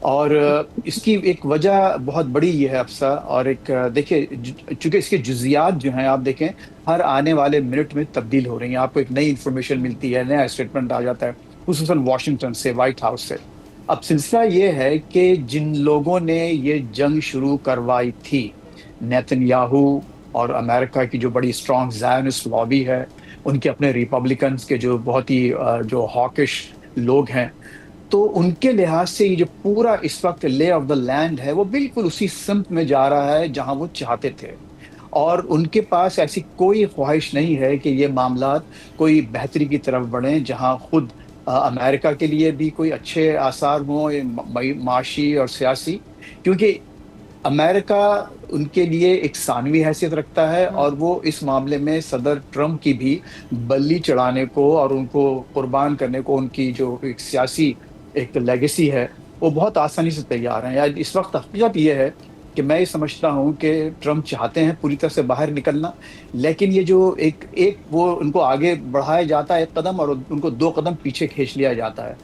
اور اس کی ایک وجہ بہت بڑی یہ ہے افسا، اور ایک دیکھیں چونکہ اس کے جزیات جو ہیں آپ دیکھیں ہر آنے والے منٹ میں تبدیل ہو رہی ہیں، آپ کو ایک نئی انفارمیشن ملتی ہے، نیا اسٹیٹمنٹ آ جاتا ہے، خصوصاً واشنگٹن سے، وائٹ ہاؤس سے۔ اب سلسلہ یہ ہے کہ جن لوگوں نے یہ جنگ شروع کروائی تھی، نیتن یاہو اور امریکہ کی جو بڑی اسٹرانگ زائنسٹ لابی ہے، ان کے اپنے ریپبلکنس کے جو بہت ہی جو ہاکش لوگ ہیں، تو ان کے لحاظ سے یہ جو پورا اس وقت لے آف دا لینڈ ہے وہ بالکل اسی سمت میں جا رہا ہے جہاں وہ چاہتے تھے، اور ان کے پاس ایسی کوئی خواہش نہیں ہے کہ یہ معاملات کوئی بہتری کی طرف بڑھیں، جہاں خود امریکہ کے لیے بھی کوئی اچھے آثار ہوں معاشی اور سیاسی، کیونکہ امریکہ ان کے لیے ایک ثانوی حیثیت رکھتا ہے، اور وہ اس معاملے میں صدر ٹرمپ کی بھی بلی چڑھانے کو اور ان کو قربان کرنے کو، ان کی جو ایک سیاسی ایک لیگیسی ہے وہ بہت آسانی سے تیار ہیں۔ یا اس وقت حقیقت یہ ہے کہ میں یہ سمجھتا ہوں کہ ٹرمپ چاہتے ہیں پوری طرح سے باہر نکلنا، لیکن یہ جو ایک وہ ان کو آگے بڑھایا جاتا ہے ایک قدم، اور ان کو 2 قدم پیچھے کھینچ لیا جاتا ہے۔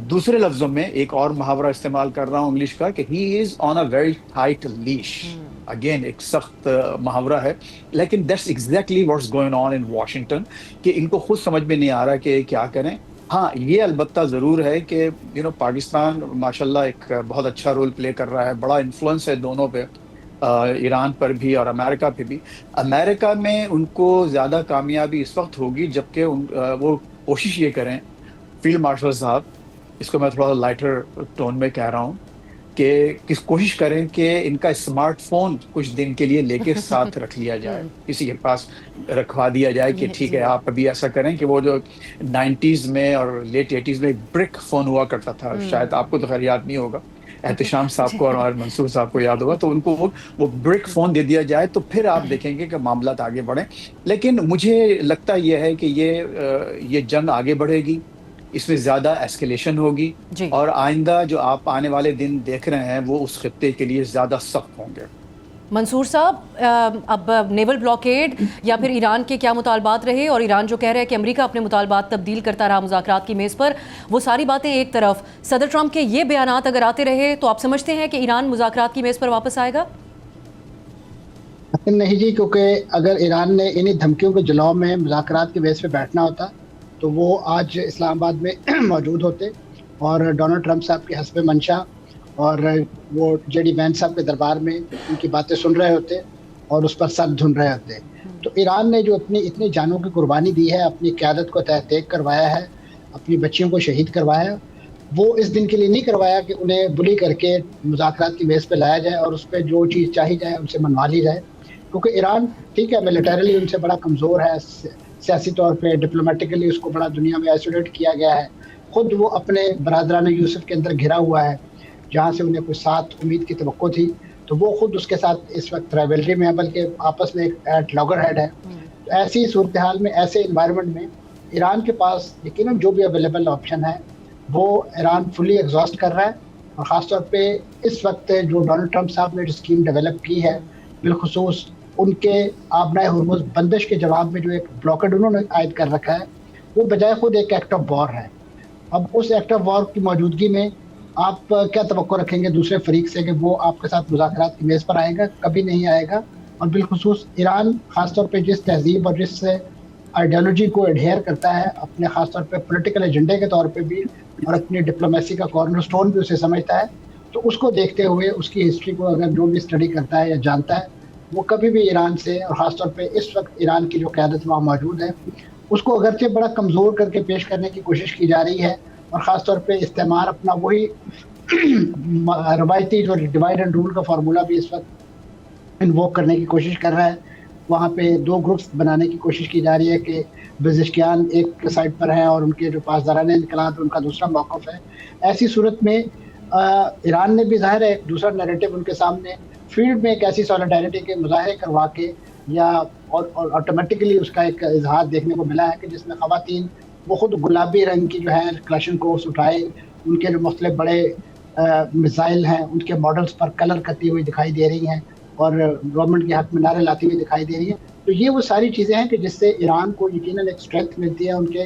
دوسرے لفظوں میں ایک اور محاورہ استعمال کر رہا ہوں انگلش کا، کہ ہی is on a very tight leash, again ایک سخت محاورہ ہے، لیکن that's exactly what's going on in Washington, کہ ان کو خود سمجھ میں نہیں آ رہا کہ کیا کریں۔ ہاں یہ البتہ ضرور ہے کہ پاکستان ماشاءاللہ ایک بہت اچھا رول پلے کر رہا ہے، بڑا انفلوئنس ہے دونوں پہ، ایران پر بھی اور امریکہ پہ بھی۔ امریکہ میں ان کو زیادہ کامیابی اس وقت ہوگی جبکہ وہ کوشش یہ کریں، فیلڈ مارشل صاحب، اس کو میں تھوڑا لائٹر ٹون میں کہہ رہا ہوں، کہ کوشش کریں کہ ان کا اسمارٹ فون کچھ دن کے لیے لے کے ساتھ رکھ لیا جائے، کسی کے پاس رکھوا دیا جائے کہ ٹھیک ہے آپ ابھی ایسا کریں کہ وہ جو 90s میں اور لیٹ 80s میں برک فون ہوا کرتا تھا، شاید آپ کو تو خیر یاد نہیں ہوگا، احتشام صاحب کو اور منصور صاحب کو یاد ہوگا، تو ان کو وہ برک فون دے دیا جائے، تو پھر آپ دیکھیں گے کہ معاملات آگے بڑھیں۔ لیکن مجھے لگتا یہ ہے کہ یہ جنگ آگے بڑھے گی، اس میں زیادہ ایسکیلیشن ہوگی، جی اور آئندہ جو آپ آنے والے دن دیکھ رہے ہیں وہ اس خطے کے لیے زیادہ سخت ہوں گے۔ منصور صاحب، اب نیول بلاکیڈ یا پھر ایران کے کیا مطالبات رہے، اور ایران جو کہہ رہا ہے کہ امریکہ اپنے مطالبات تبدیل کرتا رہا مذاکرات کی میز پر، وہ ساری باتیں ایک طرف، صدر ٹرمپ کے یہ بیانات اگر آتے رہے تو آپ سمجھتے ہیں کہ ایران مذاکرات کی میز پر واپس آئے گا؟ نہیں جی، کیونکہ اگر ایران نے انہی دھمکیوں کے جلاؤ میں مذاکرات کی میز پہ بیٹھنا ہوتا تو وہ آج اسلام آباد میں موجود ہوتے، اور ڈونلڈ ٹرمپ صاحب کے حسب منشا اور وہ جے ڈی وینس صاحب کے دربار میں ان کی باتیں سن رہے ہوتے اور اس پر سر دھن رہے ہوتے۔ تو ایران نے جو اتنی جانوں کی قربانی دی ہے، اپنی قیادت کو تحریک کروایا ہے، اپنی بچیوں کو شہید کروایا ہے، وہ اس دن کے لیے نہیں کروایا کہ انہیں بلی کر کے مذاکرات کی میز پہ لایا جائے اور اس پہ جو چیز چاہی جائے ان سے منوا لی جائے، کیونکہ ایران ٹھیک ہے ملیٹریلی ان سے بڑا کمزور ہے، سیاسی طور پہ ڈپلومیٹیکلی اس کو بڑا دنیا میں آئسولیٹ کیا گیا ہے، خود وہ اپنے برادران یوسف کے اندر گھرا ہوا ہے جہاں سے انہیں کوئی ساتھ امید کی توقع تھی، تو وہ خود اس کے ساتھ اس وقت رائیولری میں ہے، بلکہ آپس میں ایک لاگر ہیڈ ہے۔ تو ایسی صورتحال میں، ایسے انوائرمنٹ میں ایران کے پاس یقیناً جو بھی اویلیبل آپشن ہے وہ ایران فلی ایگزاسٹ کر رہا ہے، اور خاص طور پہ اس وقت جو ڈونلڈ ٹرمپ صاحب نے جو اسکیم ڈیولپ کی ہے، بالخصوص ان کے آبنائے ہرمز بندش کے جواب میں جو ایک بلاکڈ انہوں نے عائد کر رکھا ہے، وہ بجائے خود ایک ایکٹ آف وار ہے۔ اب اس ایکٹ آف وار کی موجودگی میں آپ کیا توقع رکھیں گے دوسرے فریق سے کہ وہ آپ کے ساتھ مذاکرات کی میز پر آئے گا؟ کبھی نہیں آئے گا۔ اور بالخصوص ایران خاص طور پہ جس تہذیب اور جس آئیڈیالوجی کو ایڈہیئر کرتا ہے اپنے خاص طور پہ پولیٹیکل ایجنڈے کے طور پہ بھی، اور اپنی ڈپلومیسی کا کارنر سٹون بھی اسے سمجھتا ہے، تو اس کو دیکھتے ہوئے اس کی ہسٹری کو اگر جو بھی اسٹڈی کرتا ہے یا جانتا ہے، وہ کبھی بھی ایران سے، اور خاص طور پہ اس وقت ایران کی جو قیادت وہاں موجود ہے، اس کو اگرچہ بڑا کمزور کر کے پیش کرنے کی کوشش کی جا رہی ہے، اور خاص طور پہ استعمار اپنا وہی روایتی جو ڈیوائڈ اینڈ رول کا فارمولہ بھی اس وقت انووک کرنے کی کوشش کر رہا ہے۔ وہاں پہ 2 گروپس بنانے کی کوشش کی جا رہی ہے کہ پزشکیان ایک سائڈ پر ہیں اور ان کے جو پاسداران انقلاب ان کا دوسرا موقف ہے۔ ایسی صورت میں ایران نے بھی ظاہر ہے ایک دوسرا نیریٹو ان کے سامنے فیلڈ میں ایک ایسی سولیڈیرٹی کے مظاہرے کروا کے، یا اور آٹومیٹکلی اس کا ایک اظہار دیکھنے کو ملا ہے کہ جس میں خواتین وہ خود گلابی رنگ کی جو ہے کلاشن کوفس اٹھائے، ان کے جو مختلف بڑے میزائل ہیں ان کے ماڈلز پر کلر کرتی ہوئی دکھائی دے رہی ہیں، اور گورنمنٹ کے حق میں نعرے لاتی ہوئی دکھائی دے رہی ہیں۔ تو یہ وہ ساری چیزیں ہیں کہ جس سے ایران کو یقیناً ایک اسٹرینتھ ملتی ہے ان کے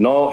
9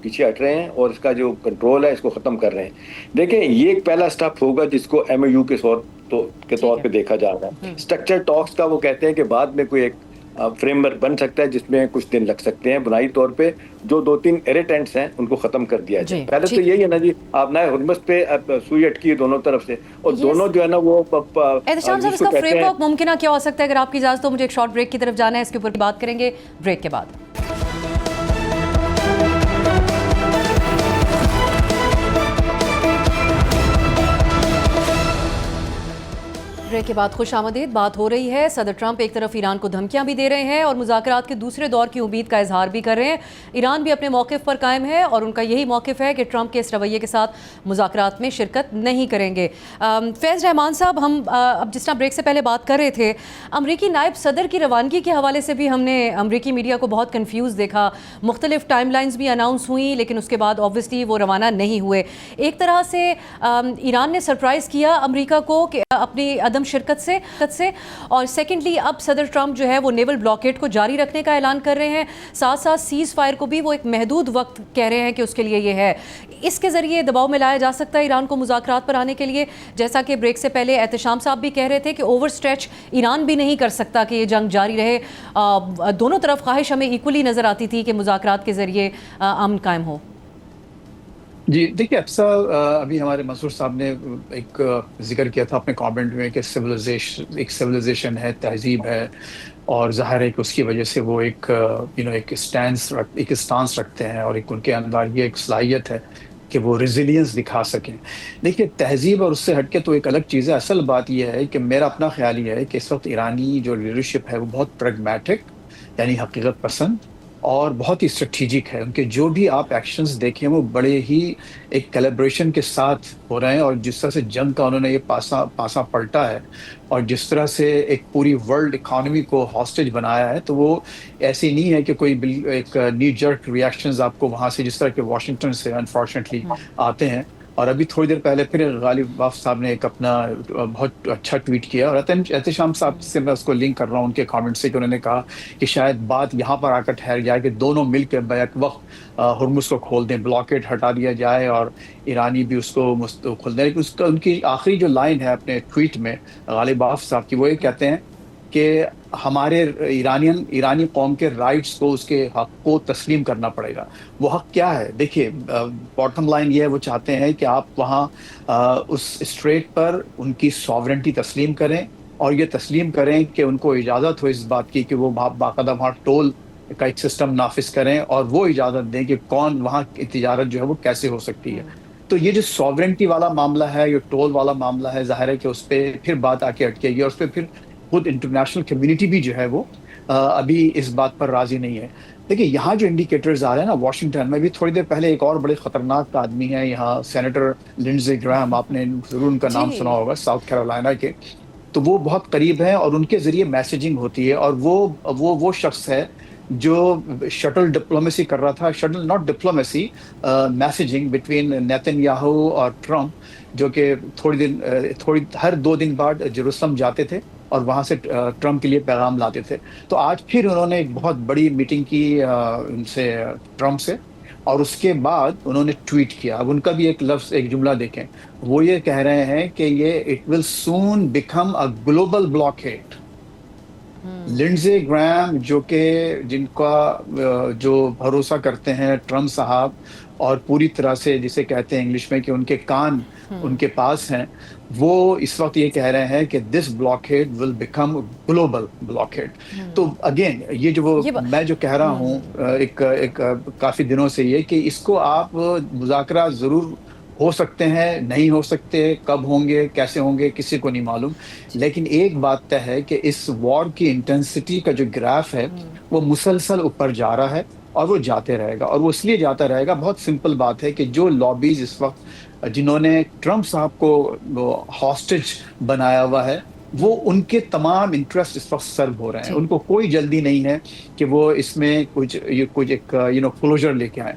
پیچھے ہٹ رہے ہیں اور اس کا جو کنٹرول ہے اس کو ختم کر رہے ہیں. دیکھیں یہ ایک پہلا سٹیپ ہوگا جس کو ایم او یو کے طور پہ دیکھا جا رہا ہے. اسٹرکچر ٹاکس کا وہ کہتے ہیں کہ بعد میں کوئی ایک فریم ورک بن سکتا ہے جس میں کچھ دن لگ سکتے ہیں بنائی طور پہ جو 2-3 ایریٹینٹس ہیں ان کو ختم کر دیا جائے. پہلے تو یہی ہے نا جی آپ نئے ہرمز پہ سوئی اٹکی ہے دونوں طرف سے اور دونوں جو ہے نا وہ احتشام صاحب اس کا فریم ورک ممکنہ کیا ہو سکتا ہے؟ اگر آپ کی اجازت ہو مجھے ایک شارٹ بریک کی طرف جانا ہے، اس کے اوپر بات کریں گے بریک کے بعد. بریک کے بعد خوش آمدید. بات ہو رہی ہے صدر ٹرمپ ایک طرف ایران کو دھمکیاں بھی دے رہے ہیں اور مذاکرات کے دوسرے دور کی امید کا اظہار بھی کر رہے ہیں. ایران بھی اپنے موقف پر قائم ہے اور ان کا یہی موقف ہے کہ ٹرمپ کے اس رویے کے ساتھ مذاکرات میں شرکت نہیں کریں گے. فیض رحمان صاحب، ہم اب جس طرح بریک سے پہلے بات کر رہے تھے، امریکی نائب صدر کی روانگی کے حوالے سے بھی ہم نے امریکی میڈیا کو بہت کنفیوز دیکھا. مختلف ٹائم لائنز بھی اناؤنس ہوئیں لیکن اس کے بعد اوبویسلی وہ روانہ نہیں ہوئے. ایک طرح سے ایران نے سرپرائز کیا امریکہ کو کہ اپنی عدم شرکت سے، اور سیکنڈلی اب صدر ٹرمپ جو ہے وہ نیول بلاکیڈ کو جاری رکھنے کا اعلان کر رہے ہیں. ساتھ ساتھ سیز فائر کو بھی وہ ایک محدود وقت کہہ رہے ہیں کہ اس کے لیے یہ ہے. اس کے ذریعے دباؤ میں لایا جا سکتا ہے ایران کو مذاکرات پر آنے کے لیے، جیسا کہ بریک سے پہلے احتشام صاحب بھی کہہ رہے تھے کہ اوور سٹریچ ایران بھی نہیں کر سکتا کہ یہ جنگ جاری رہے. دونوں طرف خواہش ہمیں ایکولی نظر آتی تھی کہ مذاکرات کے ذریعے امن قائم ہو. جی دیکھیے افسا، ابھی ہمارے منصور صاحب نے ایک ذکر کیا تھا اپنے کامنٹ میں کہ سویلائزیشن ہے، تہذیب ہے، اور ظاہر ہے کہ اس کی وجہ سے وہ ایک اسٹانس رکھتے ہیں اور ایک ان کے اندر یہ ایک صلاحیت ہے کہ وہ ریزیلینس دکھا سکیں. دیکھیے تہذیب اور اس سے ہٹ کے تو ایک الگ چیز ہے. اصل بات یہ ہے کہ میرا اپنا خیال یہ ہے کہ اس وقت ایرانی جو لیڈرشپ ہے وہ بہت پریگمیٹک یعنی حقیقت پسند اور بہت ہی اسٹریٹجک ہے. ان کے جو بھی آپ ایکشنز دیکھیں وہ بڑے ہی ایک کیلیبریشن کے ساتھ ہو رہے ہیں، اور جس طرح سے جنگ کا انہوں نے یہ پاسا پلٹا ہے اور جس طرح سے ایک پوری ورلڈ اکانومی کو ہاسٹیج بنایا ہے، تو وہ ایسی نہیں ہے کہ کوئی ایک نی جرک ریئیکشنز آپ کو وہاں سے جس طرح کہ واشنگٹن سے انفارچونیٹلی آتے ہیں. اور ابھی تھوڑی دیر پہلے پھر غالب باف صاحب نے ایک اپنا بہت اچھا ٹویٹ کیا، اور احتشام صاحب سے میں اس کو لنک کر رہا ہوں ان کے کامنٹ سے، کہ انہوں نے کہا کہ شاید بات یہاں پر آ کر ٹھہر جائے کہ دونوں مل کے بیک وقت ہرمز کو کھول دیں، بلاکیڈ ہٹا دیا جائے اور ایرانی بھی اس کو کھول دیں. لیکن ان کی آخری جو لائن ہے اپنے ٹویٹ میں غالب باف صاحب کی، وہ یہ کہتے ہیں کہ ہمارے ایرانی قوم کے رائٹس کو، اس کے حق کو تسلیم کرنا پڑے گا. وہ حق کیا ہے؟ دیکھیے باٹم لائن یہ ہے، وہ چاہتے ہیں کہ آپ وہاں اس اسٹریٹ پر ان کی ساورنٹی تسلیم کریں اور یہ تسلیم کریں کہ ان کو اجازت ہو اس بات کی کہ وہ باقاعدہ وہاں ٹول کا ایک سسٹم نافذ کریں اور وہ اجازت دیں کہ کون وہاں کی تجارت جو ہے وہ کیسے ہو سکتی ہے. تو یہ جو ساورنٹی والا معاملہ ہے، یہ ٹول والا معاملہ ہے، ظاہر ہے کہ اس پہ پھر بات آ کے اٹکے گی، اور اس پہ پھر خود انٹرنیشنل کمیونٹی بھی جو ہے وہ ابھی اس بات پر راضی نہیں ہے. دیکھیے یہاں جو انڈیکیٹرز آ رہے ہیں نا، واشنگٹن میں بھی تھوڑی دیر پہلے ایک اور بڑے خطرناک آدمی ہے یہاں، سینیٹر لنڈزے گراہم، آپ نے ضرور ان کا نام سنا ہوگا، ساؤتھ کیرولینا کے. تو وہ بہت قریب ہیں اور ان کے ذریعے میسیجنگ ہوتی ہے، اور وہ شخص ہے جو شٹل ڈپلومیسی کر رہا تھا، shuttle not diplomacy, messaging between Nitin Yahoo اور ٹرمپ، جو کہ ہر 2 دن بعد جیروسلم جاتے تھے اور وہاں سے ٹرمپ کے لیے پیغام لاتے تھے. تو آج پھر انہوں نے ایک بہت بڑی میٹنگ کی ان سے، ٹرمپ سے، اور اس کے بعد انہوں نے ٹویٹ کیا. اب ان کا بھی ایک جملہ دیکھیں، وہ یہ کہہ رہے ہیں کہ یہ it will soon become a global blockade. Lindsey Graham جن کا جو بھروسہ کرتے ہیں ٹرمپ صاحب، اور پوری طرح سے جسے کہتے ہیں انگلش میں کہ ان کے کان ان کے پاس ہیں، وہ اس وقت یہ کہہ رہے ہیں کہ this blockade will become global blockade. تو اگین یہ جو میں جو کہہ رہا ہوں ایک کافی دنوں سے، یہ کہ اس کو آپ مذاکرات ضرور ہو سکتے ہیں، نہیں ہو سکتے، کب ہوں گے، کیسے ہوں گے، کسی کو نہیں معلوم. لیکن ایک بات طے ہے کہ اس وار کی انٹینسٹی کا جو گراف ہے وہ مسلسل اوپر جا رہا ہے اور وہ جاتے رہے گا. اور وہ اس لیے جاتا رہے گا، بہت سمپل بات ہے کہ جو لابیز اس وقت جنہوں نے ٹرمپ صاحب کو ہاسٹیج بنایا ہوا ہے، وہ ان کے تمام انٹرسٹ اس وقت سرو ہو رہے ہیں. ان کو کوئی جلدی نہیں ہے کہ وہ اس میں کچھ ایک کلوجر لے کے آئیں.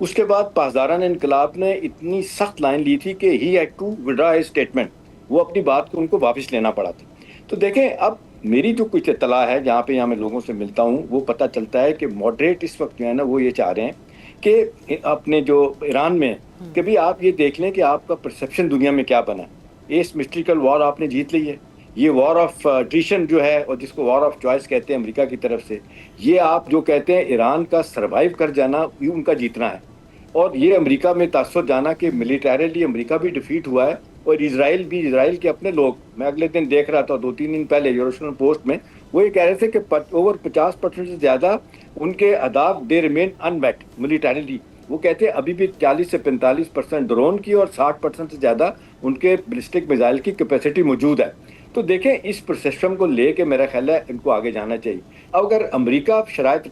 اس کے بعد پاسداران انقلاب نے اتنی سخت لائن لی تھی کہ he had to withdraw his statement, وہ اپنی بات کو ان کو واپس لینا پڑا تھا. تو دیکھیں اب میری جو کچھ اطلاع ہے جہاں پہ میں لوگوں سے ملتا ہوں، وہ پتہ چلتا ہے کہ ماڈریٹ اس وقت جو ہے نا وہ یہ چاہ رہے ہیں کہ اپنے جو ایران میں کہ بھی آپ یہ دیکھ لیں کہ آپ کا پرسیپشن دنیا میں کیا بنا. اس مسٹریکل وار آپ نے جیت لی ہے، یہ وار آف ٹریشن جو ہے اور جس کو وار آف چوائس کہتے ہیں امریکہ کی طرف سے، یہ آپ جو کہتے ہیں ایران کا سروائیو کر جانا یہ ان کا جیتنا ہے. اور یہ امریکہ میں تاثر جانا کہ ملیٹریلی امریکہ بھی ڈیفیٹ ہوا ہے اور اسرائیل کے اپنے لوگ، میں اگلے دن دیکھ رہا تھا 2-3 دن پہلے یروشلم پوسٹ میں، وہ یہ کہہ رہے تھے کہ اوور 50% سے زیادہ ان کے اہداف they remain unmet militarily. وہ کہتے ہیں ابھی بھی 40 سے 45% ڈرون کی اور 60% سے زیادہ ان کے بیلسٹک میزائل کی کیپیسٹی موجود ہے. تو دیکھیں اس پرسیپشن کو لے کے میرا خیال ہے ان کو آگے جانا چاہیے. اب اگر امریکہ شرائط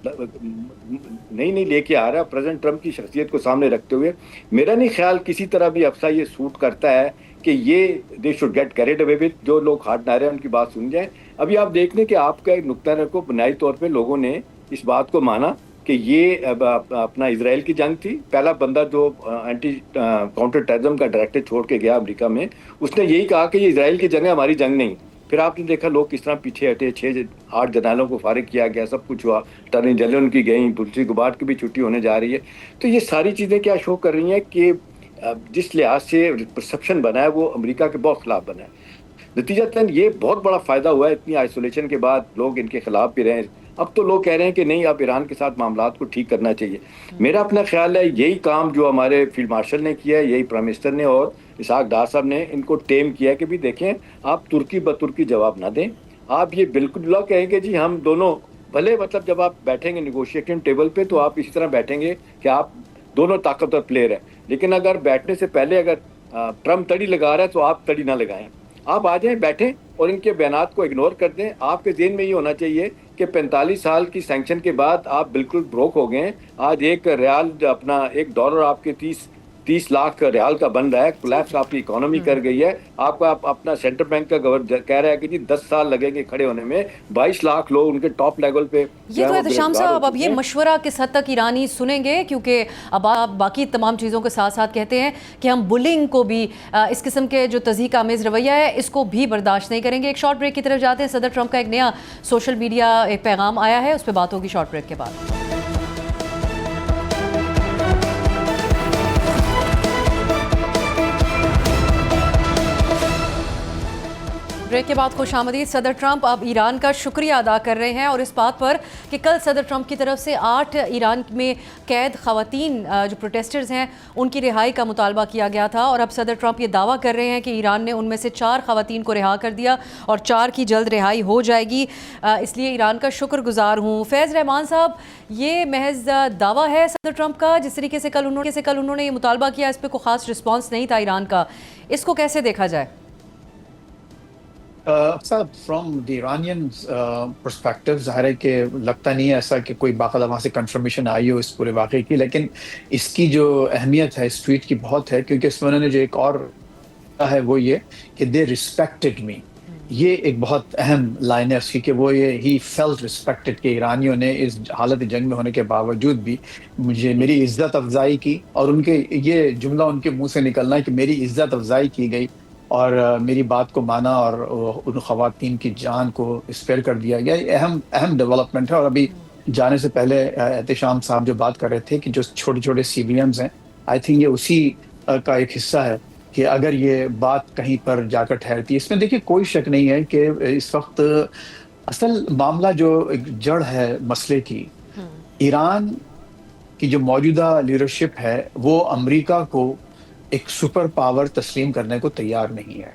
نہیں لے کے آ رہا پریزیڈنٹ ٹرمپ کی شخصیت کو سامنے رکھتے ہوئے، میرا نہیں خیال کسی طرح بھی افسا یہ سوٹ کرتا ہے کہ یہ they should get carried away with. جو لوگ ہاتھ نہ رہے ہیں ان کی بات سن جائیں. ابھی آپ دیکھ لیں کہ آپ کا ایک نقطہ نظر کو بنیادی طور پہ لوگوں نے اس بات کو مانا کہ یہ اپنا اسرائیل کی جنگ تھی. پہلا بندہ جو اینٹی کاؤنٹر ٹیررزم کا ڈائریکٹر چھوڑ کے گیا امریکہ میں، اس نے یہی کہا کہ یہ اسرائیل کی جنگ ہے، ہماری جنگ نہیں. پھر آپ نے دیکھا لوگ کس طرح پیچھے ہٹے، 6-8 جنرلوں کو فارغ کیا گیا، سب کچھ ہوا، اٹارنی جنرل ان کی گئیں، تلسی گبارڈ کی بھی چھٹی ہونے جا رہی ہے. تو یہ ساری چیزیں کیا شو کر رہی ہیں کہ جس لحاظ سے پرسیپشن بنا ہے وہ امریکہ کے بہت خلاف بنا ہے. نتیجتاً یہ بہت بڑا فائدہ ہوا ہے. اتنی آئسولیشن کے بعد لوگ ان کے خلاف بھی رہے. اب تو لوگ کہہ رہے ہیں کہ نہیں اب ایران کے ساتھ معاملات کو ٹھیک کرنا چاہیے. میرا اپنا خیال ہے یہی کام جو ہمارے فیلڈ مارشل نے کیا ہے، یہی پرائم منسٹر نے اور اسحاق ڈار صاحب نے ان کو ٹیم کیا ہے کہ بھی دیکھیں آپ ترکی بترکی جواب نہ دیں. آپ یہ بالکل نہ کہیں کہ جی ہم دونوں بھلے، مطلب جب آپ بیٹھیں گے نیگوشیشن ٹیبل پہ تو آپ اسی طرح بیٹھیں گے کہ آپ دونوں طاقتور پلیئر ہیں، لیکن اگر بیٹھنے سے پہلے اگر ٹرمپ تڑی لگا رہا ہے تو آپ تڑی نہ لگائیں. آپ آ جائیں، بیٹھیں اور ان کے بیانات کو اگنور کر دیں. آپ کے ذہن میں یہ ہونا چاہیے کہ 45 سال کی سینکشن کے بعد آپ بالکل بروک ہو گئے ہیں. آج ایک ریال اپنا $1 آپ کے 30 لاکھ ریال کا بن رہا ہے. کولیپس آپ کی اکانومی کر گئی ہے. آپ کا اپنا سینٹرل بینک کا گورنر کہہ رہا ہے کہ جی 10 سال لگیں گے کھڑے ہونے میں. 22 لاکھ لوگ ان کے ٹاپ لیول پہ. یہ تو احتشام صاحب اب یہ مشورہ کس حد تک ایرانی سنیں گے، کیونکہ اب آپ باقی تمام چیزوں کے ساتھ ساتھ کہتے ہیں کہ ہم بلنگ کو بھی، اس قسم کے جو تضحیک آمیز رویہ ہے اس کو بھی برداشت نہیں کریں گے. ایک شارٹ بریک کی طرف جاتے ہیں. صدر ٹرمپ کا ایک نیا سوشل میڈیا ایک پیغام آیا ہے، اس پہ بات ہوگی شارٹ بریک کے بعد. بریک کے بعد خوش آمدید. صدر ٹرمپ اب ایران کا شکریہ ادا کر رہے ہیں اور اس بات پر کہ کل صدر ٹرمپ کی طرف سے 8 ایران میں قید خواتین جو پروٹیسٹرز ہیں ان کی رہائی کا مطالبہ کیا گیا تھا، اور اب صدر ٹرمپ یہ دعویٰ کر رہے ہیں کہ ایران نے ان میں سے 4 خواتین کو رہا کر دیا اور 4 کی جلد رہائی ہو جائے گی، اس لیے ایران کا شکر گزار ہوں. فیض رحمان صاحب، یہ محض دعویٰ ہے صدر ٹرمپ کا؟ جس طریقے سے کل انہوں نے یہ مطالبہ کیا، اس پہ کوئی خاص رسپانس نہیں تھا ایران کا، اس کو کیسے دیکھا جائے؟ صاحب فرام دی ایرانین پرسپیکٹو ظاہر ہے کہ لگتا نہیں ہے ایسا کہ کوئی باقاعدہ وہاں سے کنفرمیشن آئی ہو اس پورے واقعے کی، لیکن اس کی جو اہمیت ہے اس ٹویٹ کی بہت ہے، کیونکہ اس میں انہوں نے جو ایک اور ہے وہ یہ کہ دے ریسپیکٹڈ می. یہ ایک بہت اہم لائن ہے اس کی کہ وہ یہ ہی فیلٹ ریسپیکٹڈ کہ ایرانیوں نے اس حالت جنگ میں ہونے کے باوجود بھی میری عزت افزائی کی. اور ان کے یہ جملہ ان کے منہ سے نکلنا ہے کہ میری عزت افزائی کی گئی اور میری بات کو مانا اور ان خواتین کی جان کو اسپیئر کر دیا گیا. یہ اہم ڈیولپمنٹ ہے. اور ابھی جانے سے پہلے احتشام صاحب جو بات کر رہے تھے کہ جو چھوٹے چھوٹے سیویلینز ہیں، آئی تھنک یہ اسی کا ایک حصہ ہے کہ اگر یہ بات کہیں پر جا کر ٹھہرتی ہے. اس میں دیکھیے کوئی شک نہیں ہے کہ اس وقت اصل معاملہ جو ایک جڑ ہے مسئلے کی، ایران کی جو موجودہ لیڈرشپ ہے وہ امریکہ کو ایک سپر پاور تسلیم کرنے کو تیار نہیں ہے.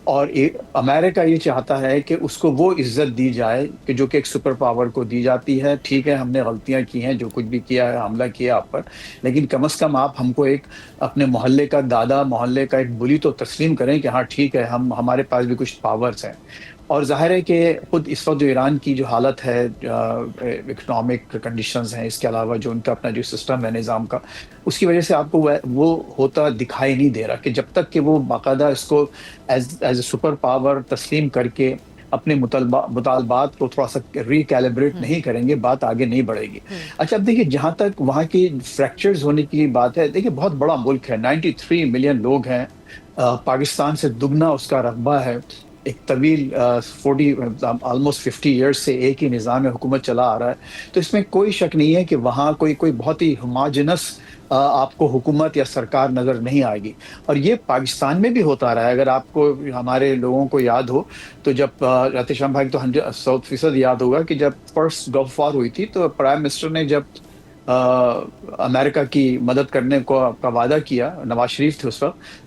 اور امریکہ یہ چاہتا ہے کہ اس کو وہ عزت دی جائے کہ جو کہ ایک سپر پاور کو دی جاتی ہے. ٹھیک ہے ہم نے غلطیاں کی ہیں، جو کچھ بھی کیا ہے، حملہ کیا آپ پر، لیکن کم از کم آپ ہم کو ایک اپنے محلے کا دادا، محلے کا ایک بلی تو تسلیم کریں کہ ہاں ٹھیک ہے ہمارے پاس بھی کچھ پاورز ہیں. اور ظاہر ہے کہ خود اس وقت جو ایران کی جو حالت ہے، اکنامک کنڈیشنز ہیں، اس کے علاوہ جو ان کا اپنا جو سسٹم ہے نظام کا، اس کی وجہ سے آپ کو وہ ہوتا دکھائی نہیں دے رہا کہ جب تک کہ وہ باقاعدہ اس کو ایز اے سپر پاور تسلیم کر کے اپنے مطالبات کو تھوڑا سا ریکیلیبریٹ نہیں کریں گے، بات آگے نہیں بڑھے گی۔ اچھا اب دیکھیے جہاں تک وہاں کی فریکچرز ہونے کی بات ہے، دیکھیے بہت بڑا ملک ہے، 93 ملین لوگ ہیں، پاکستان سے دگنا اس کا رقبہ ہے، ایک طویل 40 50 ایئرس سے ایک ہی نظام حکومت چلا آ رہا ہے، تو اس میں کوئی شک نہیں ہے کہ وہاں کوئی بہت ہی ہوماجنس آپ کو حکومت یا سرکار نظر نہیں آئے گی، اور یہ پاکستان میں بھی ہوتا رہا ہے۔ اگر آپ کو ہمارے لوگوں کو یاد ہو تو جب احتشام بھائی تو 100% یاد ہوگا کہ جب فرسٹ گلف وار ہوئی تھی تو پرائم منسٹر نے جب امریکہ کی مدد کرنے کا وعدہ کیا، نواز شریف تھے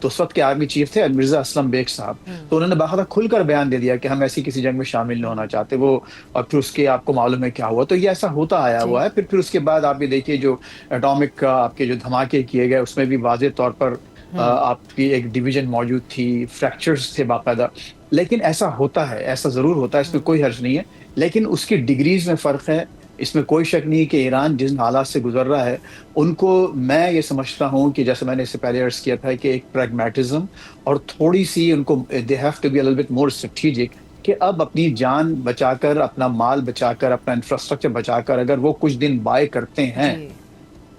تو اس وقت کے آرمی چیف تھے مرزا اسلم بیگ صاحب، تو انہوں نے باقاعدہ کھل کر بیان دے دیا کہ ہم ایسی کسی جنگ میں شامل نہیں ہونا چاہتے وہ، اور پھر اس کے آپ کو معلوم ہے کیا ہوا، تو یہ ایسا ہوتا آیا ہوا ہے۔ پھر اس کے بعد آپ یہ دیکھیے جو ایٹامک آپ کے جو دھماکے کیے گئے اس میں بھی واضح طور پر آپ کی ایک ڈویژن موجود تھی، فریکچرز تھے باقاعدہ، لیکن ایسا ہوتا ہے، ایسا ضرور ہوتا ہے، اس میں کوئی حرج نہیں ہے، لیکن اس کی ڈگریز میں فرق ہے۔ اس میں کوئی شک نہیں کہ ایران جن حالات سے گزر رہا ہے ان کو میں یہ سمجھتا ہوں کہ جیسے میں نے اس سے پہلے عرض کیا تھا کہ ایک پریگمیٹزم اور تھوڑی سی ان کو they have to be a little bit more strategic, کہ اب اپنی جان بچا کر، اپنا مال بچا کر، اپنا انفراسٹرکچر بچا کر اگر وہ کچھ دن بائے کرتے ہیں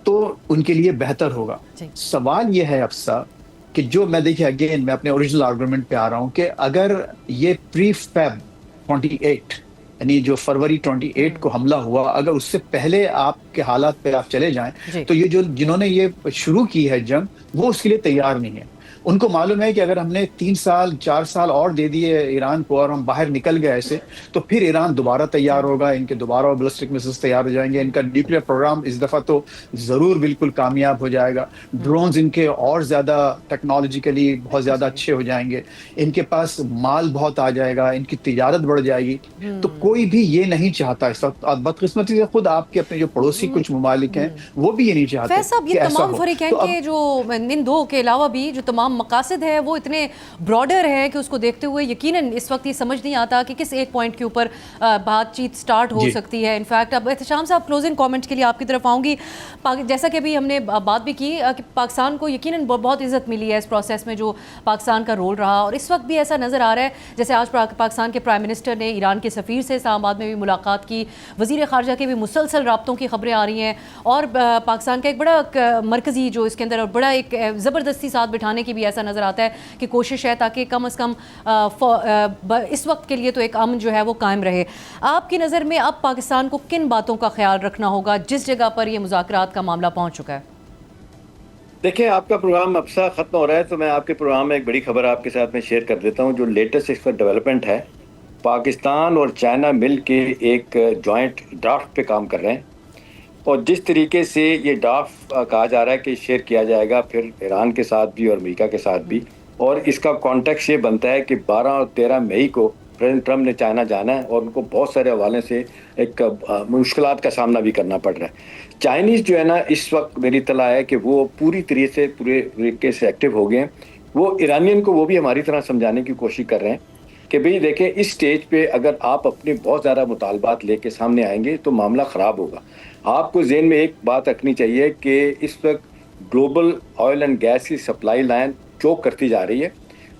تو ان کے لیے بہتر ہوگا۔ سوال یہ ہے افسا کہ جو میں دیکھیے اگین میں اپنے اوریجنل آرگومنٹ پہ آ رہا ہوں کہ اگر یہ پری فیب 28 یعنی جو فروری 28 کو حملہ ہوا، اگر اس سے پہلے آپ کے حالات پہ آپ چلے جائیں تو یہ جنہوں نے یہ شروع کی ہے جنگ وہ اس کے لیے تیار نہیں ہے۔ ان کو معلوم ہے کہ اگر ہم نے 3 سال 4 سال اور دے دیے ایران کو اور ہم باہر نکل گئے ایسے تو پھر ایران دوبارہ تیار ہوگا، ان کے دوبارہ بیلسٹک میسلز تیار ہو جائیں گے، ان کا نیوکلیر پروگرام اس دفعہ تو ضرور بالکل کامیاب ہو جائے گا، ڈرونز ان کے اور زیادہ ٹیکنالوجیکلی بہت زیادہ اچھے ہو جائیں گے، ان کے پاس مال بہت آ جائے گا، ان کی تجارت بڑھ جائے گی۔ تو کوئی بھی یہ نہیں چاہتا اس وقت، بدقسمتی سے خود آپ کے اپنے جو پڑوسی کچھ ممالک ہیں وہ بھی یہ نہیں چاہتے فیض صاحب، یہ تمام فریقین کے جو ان دو کے علاوہ بھی جو تمام مقاصد ہے وہ اتنے براڈر ہے کہ اس کو دیکھتے ہوئے یقیناً اس وقت یہ سمجھ نہیں آتا کہ کس ایک پوائنٹ کے اوپر بات چیت سٹارٹ ہو سکتی ہے۔ انفیکٹ اب احتشام صاحب کلوزنگ کامنٹ کے لیے آپ کی طرف آؤں گی۔ جیسا کہ ابھی ہم نے بات بھی کی کہ پاکستان کو یقیناً بہت عزت ملی ہے اس پروسیس میں جو پاکستان کا رول رہا، اور اس وقت بھی ایسا نظر آ رہا ہے جیسے آج پاکستان کے پرائم منسٹر نے ایران کے سفیر سے اسلام آباد میں بھی ملاقات کی، وزیر خارجہ کے بھی مسلسل رابطوں کی خبریں آ رہی ہیں، اور پاکستان کا ایک بڑا مرکزی جو اس کے اندر اور بڑا ایک زبردستی ساتھ بٹھانے کی بھی ایسا نظر آتا ہے کہ کوشش ہے تاکہ کم از کم اس وقت کے لیے تو ایک امن جو ہے وہ قائم رہے۔ آپ کی نظر میں اب پاکستان کو کن باتوں کا خیال رکھنا ہوگا جس جگہ پر یہ مذاکرات کا معاملہ پہنچ چکا ہے؟ دیکھیں، آپ کا پروگرام اب سا ختم ہو رہا ہے تو میں آپ کے پروگرام میں ایک بڑی خبر آپ کے ساتھ میں شیئر کر دیتا ہوں جو لیٹسٹ اس پر ڈیولپمنٹ ہے۔ پاکستان اور چائنا مل کے ایک جوائنٹ ڈرافٹ پہ کام کر رہے ہیں، اور جس طریقے سے یہ ڈرافٹ کہا جا رہا ہے کہ شیئر کیا جائے گا پھر ایران کے ساتھ بھی اور امریکہ کے ساتھ بھی، اور اس کا کانٹیکس یہ بنتا ہے کہ 12 اور 13 مئی کو پریزیڈنٹ ٹرمپ نے چائنا جانا ہے اور ان کو بہت سارے حوالے سے ایک مشکلات کا سامنا بھی کرنا پڑ رہا ہے۔ چائنیز جو ہے نا اس وقت میری اطلاع ہے کہ وہ پوری طریقے سے ایکٹیو ہو گئے ہیں۔ وہ ایرانین کو وہ بھی ہماری طرح سمجھانے کی کوشش کر رہے ہیں کہ بھئی دیکھیں اس سٹیج پہ اگر آپ اپنے بہت زیادہ مطالبات لے کے سامنے آئیں گے تو معاملہ خراب ہوگا۔ آپ کو ذہن میں ایک بات رکھنی چاہیے کہ اس وقت گلوبل آئل اینڈ گیس کی سپلائی لائن چوک کرتی جا رہی ہے،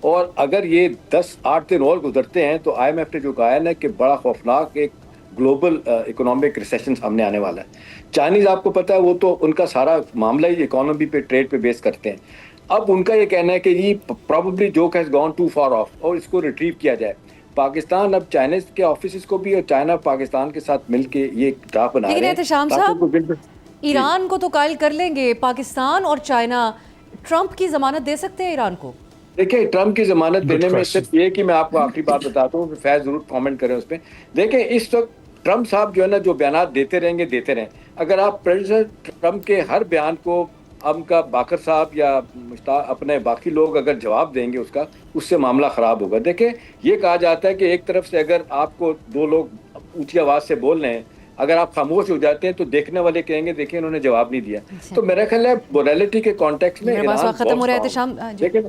اور اگر یہ 10-8 دن اور گزرتے ہیں تو آئی ایم ایف نے جو کہا ہے نا کہ بڑا خوفناک ایک گلوبل اکنامک ریسیشن سامنے آنے والا ہے۔ چائنیز آپ کو پتہ ہے وہ تو ان کا سارا معاملہ ہی اکانومی پہ ٹریڈ پہ بیس کرتے ہیں۔ اب ان کا یہ کہنا ہے کہ یہ probably joke has gone too far off اور اس کو ریٹریو کیا جائے۔ پاکستان اب چائنیز کے آفیسز کو بھی اور چائنا پاکستان کے ساتھ مل کے یہ ایک ڈرافٹ بنا رہے ہیں۔ لیکن احتشام صاحب، ایران کو تو قائل کر لیں گے، پاکستان اور چائنا ٹرمپ کی ضمانت دے سکتے ہیں ایران کو؟ دیکھیں، ٹرمپ کی ضمانت دینے میں صرف یہ کہ میں آپ کو آخری بات بتاتا ہوں، فیض ضرور کامنٹ کریں اس پہ۔ دیکھیں اس وقت ٹرمپ صاحب جو ہے نا جو بیانات دیتے رہیں گے، اگر آپ پریزیڈنٹ ٹرمپ کے ہر بیان کو ہم کا باقر صاحب یا اپنے باقی لوگ اگر جواب دیں گے اس سے معاملہ خراب ہوگا۔ دیکھیں یہ کہا جاتا ہے کہ ایک طرف سے اگر آپ کو 2 لوگ اونچی آواز سے بول رہے ہیں، اگر آپ خاموش ہو جاتے ہیں تو دیکھنے والے کہیں گے دیکھیں انہوں نے جواب نہیں دیا۔ تو میرا خیال ہے موریلٹی کے کانٹیکسٹ میں ختم ہو رہا ہے۔